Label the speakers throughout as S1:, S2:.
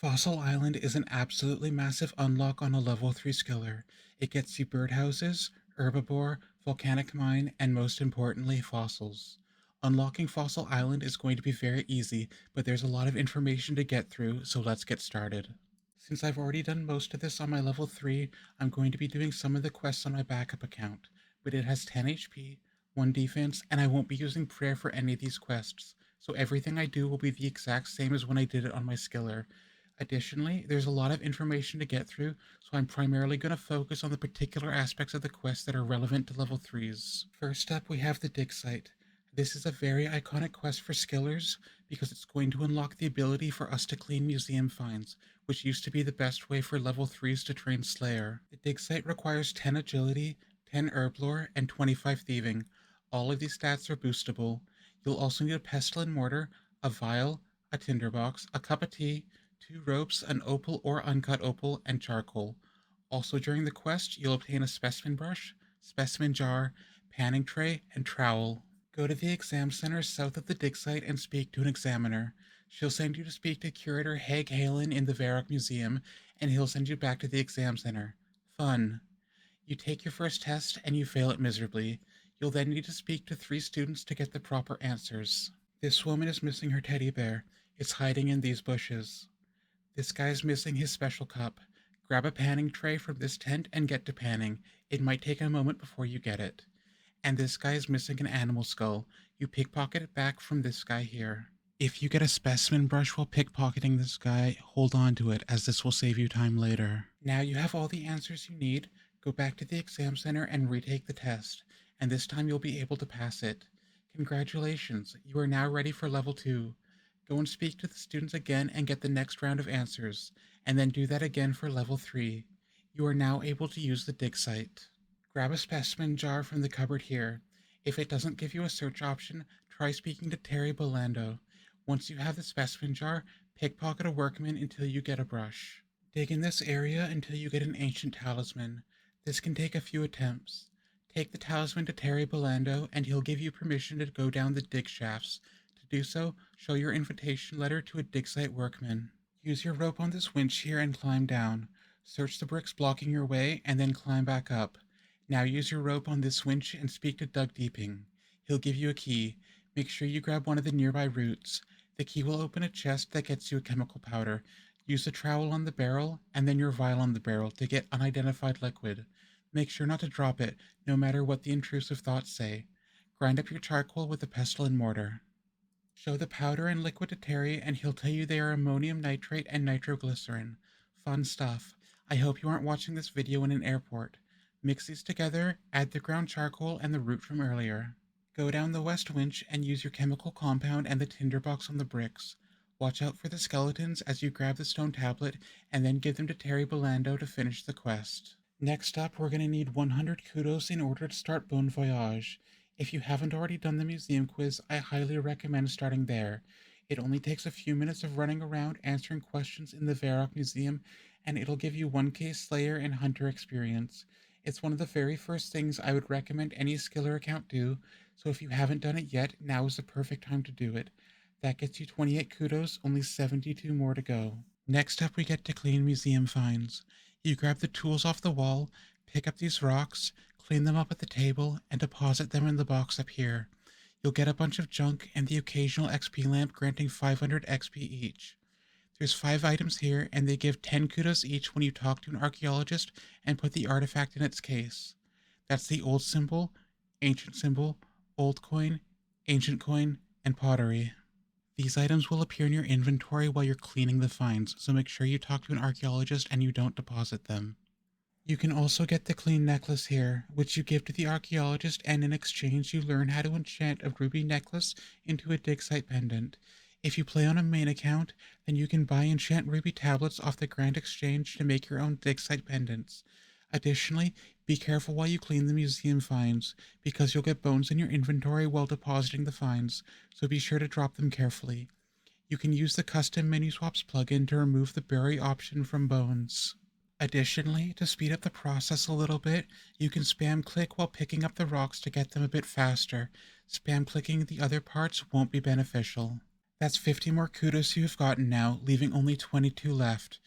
S1: Fossil Island is an absolutely massive unlock on a level 3 skiller. It gets you birdhouses, herbivore, volcanic mine, and most importantly, fossils. Unlocking Fossil Island is going to be very easy, but there's a lot of information to get through, so let's get started. Since I've already done most of this on my level 3, I'm going to be doing some of the quests on my backup account, but it has 10 HP, 1 defense, and I won't be using prayer for any of these quests, so everything I do will be the exact same as when I did it on my skiller. Additionally, there's a lot of information to get through, so I'm primarily going to focus on the particular aspects of the quest that are relevant to level 3s. First up, we have the dig site. This is a very iconic quest for skillers because it's going to unlock the ability for us to clean museum finds, which used to be the best way for level 3s to train Slayer. The dig site requires 10 agility, 10 herb lore, and 25 thieving. All of these stats are boostable. You'll also need a pestle and mortar, a vial, a tinderbox, a cup of tea, 2 ropes, an opal or uncut opal, and charcoal. Also during the quest, you'll obtain a specimen brush, specimen jar, panning tray, and trowel. Go to the exam center south of the dig site and speak to an examiner. She'll send you to speak to curator Heg Halen in the Varrock Museum, and he'll send you back to the exam center. Fun. You take your first test and you fail it miserably. You'll then need to speak to 3 students to get the proper answers. This woman is missing her teddy bear. It's hiding in these bushes. This guy's missing his special cup. Grab a panning tray from this tent and get to panning. It might take a moment before you get it. And this guy is missing an animal skull. You pickpocket it back from this guy here. If you get a specimen brush while pickpocketing this guy, hold on to it, as this will save you time later. Now you have all the answers you need. Go back to the exam center and retake the test, and this time you'll be able to pass it. Congratulations, you are now ready for level 2. Go and speak to the students again and get the next round of answers, and then do that again for level 3. You are now able to use the dig site. Grab a specimen jar from the cupboard here. If it doesn't give you a search option, try speaking to Terry Bolando. Once you have the specimen jar, pickpocket a workman until you get a brush. Dig in this area until you get an ancient talisman. This can take a few attempts. Take the talisman to Terry Bolando and he'll give you permission to go down the dig shafts. To do so, show your invitation letter to a dig site workman. Use your rope on this winch here and climb down. Search the bricks blocking your way and then climb back up. Now use your rope on this winch and speak to Doug Deeping. He'll give you a key. Make sure you grab one of the nearby roots. The key will open a chest that gets you a chemical powder. Use the trowel on the barrel and then your vial on the barrel to get unidentified liquid. Make sure not to drop it, no matter what the intrusive thoughts say. Grind up your charcoal with a pestle and mortar. Show the powder and liquid to Terry and he'll tell you they are ammonium nitrate and nitroglycerin. Fun stuff. I hope you aren't watching this video in an airport. Mix these together, add the ground charcoal and the root from earlier. Go down the west winch and use your chemical compound and the tinderbox on the bricks. Watch out for the skeletons as you grab the stone tablet and then give them to Terry Bolando to finish the quest. Next up, we're going to need 100 kudos in order to start Voyage. If you haven't already done the museum quiz, I highly recommend starting there. It only takes a few minutes of running around answering questions in the Varrock Museum, and it'll give you 1k Slayer and Hunter experience. It's one of the very first things I would recommend any skiller account do, so if you haven't done it yet, now is the perfect time to do it. That gets you 28 kudos, only 72 more to go. Next up, we get to clean museum finds. You grab the tools off the wall, pick up these rocks, clean them up at the table, and deposit them in the box up here. You'll get a bunch of junk and the occasional XP lamp granting 500 XP each. There's 5 items here, and they give 10 kudos each when you talk to an archaeologist and put the artifact in its case. That's the old symbol, old coin, ancient coin, and pottery. These items will appear in your inventory while you're cleaning the finds, so make sure you talk to an archaeologist and you don't deposit them. You can also get the clean necklace here, which you give to the archaeologist, and in exchange you learn how to enchant a ruby necklace into a dig site pendant. If you play on a main account, then you can buy enchant ruby tablets off the Grand Exchange to make your own dig site pendants. Additionally, be careful while you clean the museum finds, because you'll get bones in your inventory while depositing the finds, so be sure to drop them carefully. You can use the custom menu swaps plugin to remove the bury option from bones. Additionally, to speed up the process a little bit, you can spam click while picking up the rocks to get them a bit faster. Spam clicking the other parts won't be beneficial. That's 50 more kudos you have gotten now, leaving only 22 left.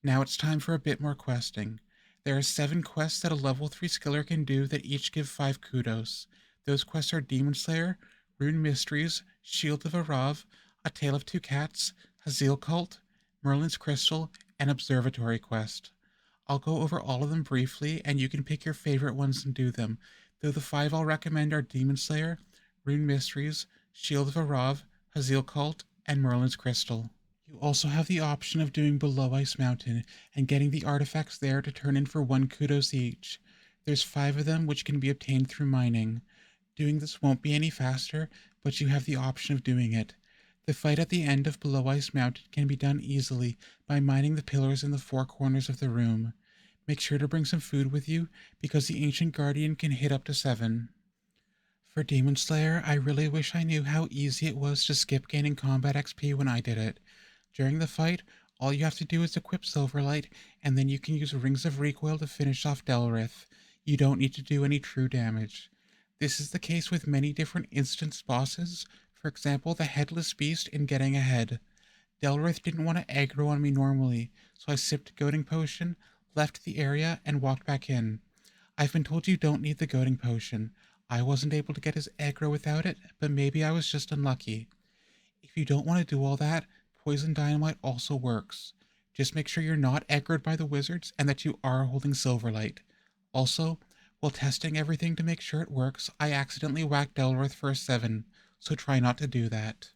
S1: Now it's time for a bit more questing. There are 7 quests that a level 3 skiller can do that each give 5 kudos. Those quests are Demon Slayer, Rune Mysteries, Shield of Arav, A Tale of Two Cats, Hazil Cult, Merlin's Crystal, and Observatory Quest. I'll go over all of them briefly, and you can pick your favorite ones and do them, though the 5 I'll recommend are Demon Slayer, Rune Mysteries, Shield of Arav, Hazil Cult, and Merlin's Crystal. You also have the option of doing Below Ice Mountain and getting the artifacts there to turn in for 1 kudos each. There's 5 of them which can be obtained through mining. Doing this won't be any faster, but you have the option of doing it. The fight at the end of Below Ice Mountain can be done easily by mining the pillars in the 4 corners of the room. Make sure to bring some food with you, because the Ancient Guardian can hit up to 7. For Demon Slayer, I really wish I knew how easy it was to skip gaining combat XP when I did it. During the fight, all you have to do is equip Silverlight, and then you can use Rings of Recoil to finish off Delrith. You don't need to do any true damage. This is the case with many different instance bosses, for example the Headless Beast in Getting Ahead. Delrith didn't want to aggro on me normally, so I sipped Goading Potion, left the area, and walked back in. I've been told you don't need the Goading Potion. I wasn't able to get his aggro without it, but maybe I was just unlucky. If you don't want to do all that, Poison Dynamite also works. Just make sure you're not aggroed by the wizards and that you are holding Silverlight. Also, while testing everything to make sure it works, I accidentally whacked Delrith for a 7, so try not to do that.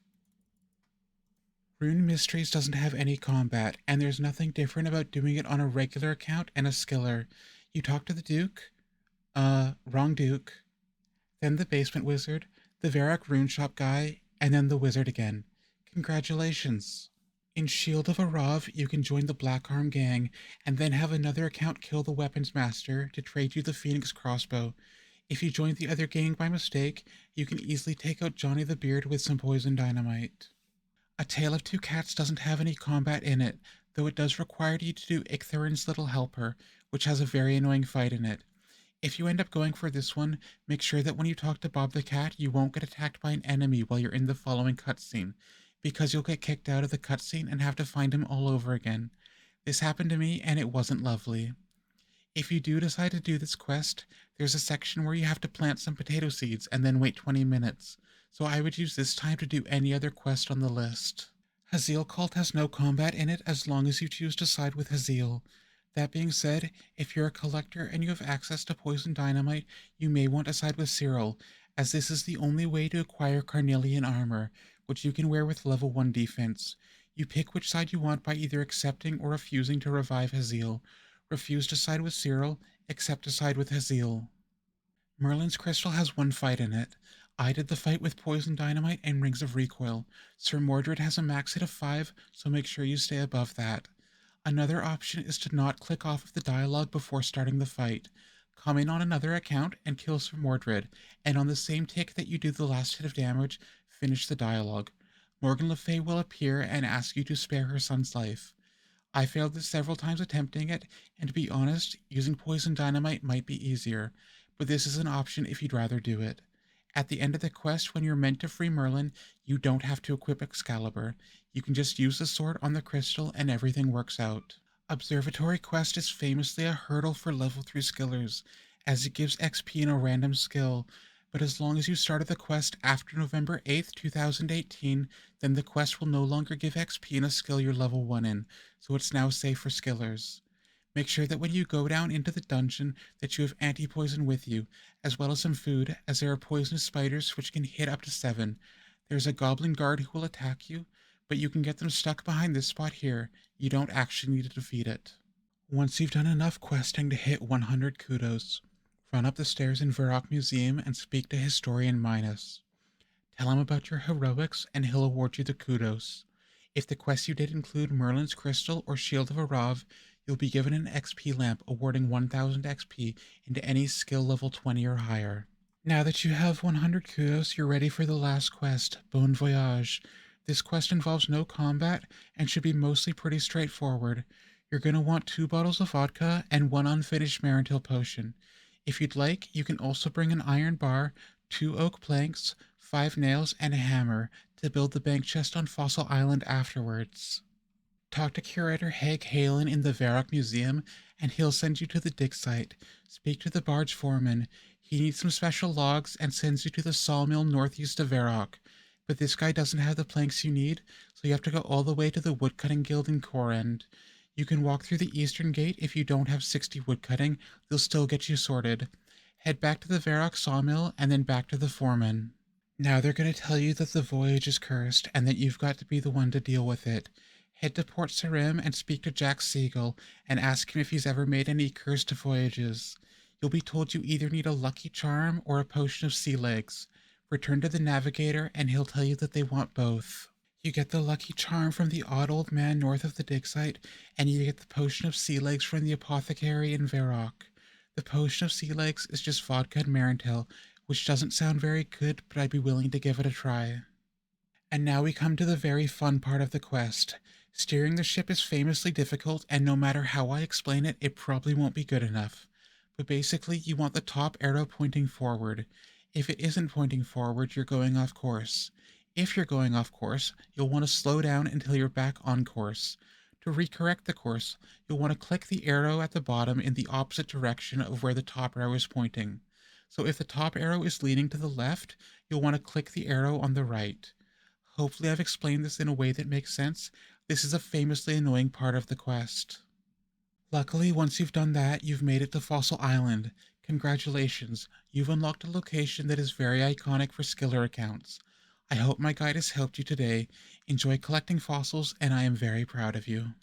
S1: Rune Mysteries doesn't have any combat, and there's nothing different about doing it on a regular account and a skiller. You talk to the Duke, wrong Duke, then the Basement Wizard, the Varrock Rune Shop guy, and then the Wizard again. Congratulations! In Shield of Arav, you can join the Black Arm Gang, and then have another account kill the Weapons Master to trade you the Phoenix Crossbow. If you join the other gang by mistake, you can easily take out Johnny the Beard with some Poison Dynamite. A Tale of Two Cats doesn't have any combat in it, though it does require you to do Icthurin's Little Helper, which has a very annoying fight in it. If you end up going for this one, make sure that when you talk to Bob the Cat, you won't get attacked by an enemy while you're in the following cutscene, because you'll get kicked out of the cutscene and have to find him all over again. This happened to me, and it wasn't lovely. If you do decide to do this quest, there's a section where you have to plant some potato seeds and then wait 20 minutes, so I would use this time to do any other quest on the list. Hazil Cult has no combat in it as long as you choose to side with Hazil. That being said, if you're a collector and you have access to Poison Dynamite, you may want to side with Cyril, as this is the only way to acquire Carnelian armor, which you can wear with level 1 defense. You pick which side you want by either accepting or refusing to revive Hazil. Refuse to side with Cyril, accept to side with Hazil. Merlin's Crystal has 1 fight in it. I did the fight with Poison Dynamite and Rings of Recoil. Sir Mordred has a max hit of 5, so make sure you stay above that. Another option is to not click off of the dialogue before starting the fight. Come in on another account and kill Sir Mordred, and on the same tick that you do the last hit of damage, finish the dialogue. Morgan Le Fay will appear and ask you to spare her son's life. I failed this several times attempting it, and to be honest, using Poison Dynamite might be easier, but this is an option if you'd rather do it. At the end of the quest, when you're meant to free Merlin, you don't have to equip Excalibur. You can just use the sword on the crystal and everything works out. Observatory Quest is famously a hurdle for level 3 skillers, as it gives XP in a random skill, but as long as you started the quest after November 8th, 2018, then the quest will no longer give XP in a skill you're level 1 in, so it's now safe for skillers. Make sure that when you go down into the dungeon that you have anti-poison with you, as well as some food, as there are poisonous spiders which can hit up to 7. There's a goblin guard who will attack you, but you can get them stuck behind this spot here. You don't actually need to defeat it. Once you've done enough questing to hit 100 kudos, run up the stairs in Varrock Museum and speak to Historian Minos. Tell him about your heroics and he'll award you the kudos. If the quest you did include Merlin's Crystal or Shield of Arav, you'll be given an XP lamp awarding 1000 XP into any skill level 20 or higher. Now that you have 100 kudos, you're ready for the last quest, Bon Voyage. This quest involves no combat and should be mostly pretty straightforward. You're going to want 2 bottles of vodka and 1 unfinished Marintil potion. If you'd like, you can also bring an iron bar, 2 oak planks, 5 nails, and a hammer to build the bank chest on Fossil Island afterwards. Talk to curator Heg Halen in the Varrock Museum, and he'll send you to the dig site. Speak to the barge foreman. He needs some special logs and sends you to the sawmill northeast of Varrock. But this guy doesn't have the planks you need, so you have to go all the way to the woodcutting guild in Corend. You can walk through the eastern gate if you don't have 60 woodcutting. They'll still get you sorted. Head back to the Varrock sawmill and then back to the foreman. Now they're going to tell you that the voyage is cursed and that you've got to be the one to deal with it. Head to Port Sarim and speak to Jack Siegel and ask him if he's ever made any cursed voyages. You'll be told you either need a lucky charm or a potion of sea legs. Return to the navigator and he'll tell you that they want both. You get the lucky charm from the odd old man north of the dig site, and you get the potion of sea legs from the apothecary in Varrock. The potion of sea legs is just vodka and Marintel, which doesn't sound very good, but I'd be willing to give it a try. And now we come to the very fun part of the quest. Steering the ship is famously difficult, and no matter how I explain it, it probably won't be good enough. But basically, you want the top arrow pointing forward. If it isn't pointing forward, you're going off course. If you're going off course, you'll want to slow down until you're back on course. To recorrect the course, you'll want to click the arrow at the bottom in the opposite direction of where the top arrow is pointing. So if the top arrow is leaning to the left, you'll want to click the arrow on the right. Hopefully I've explained this in a way that makes sense. This is a famously annoying part of the quest. Luckily, once you've done that, you've made it to Fossil Island. Congratulations, you've unlocked a location that is very iconic for Skiller accounts. I hope my guide has helped you today. Enjoy collecting fossils, and I am very proud of you.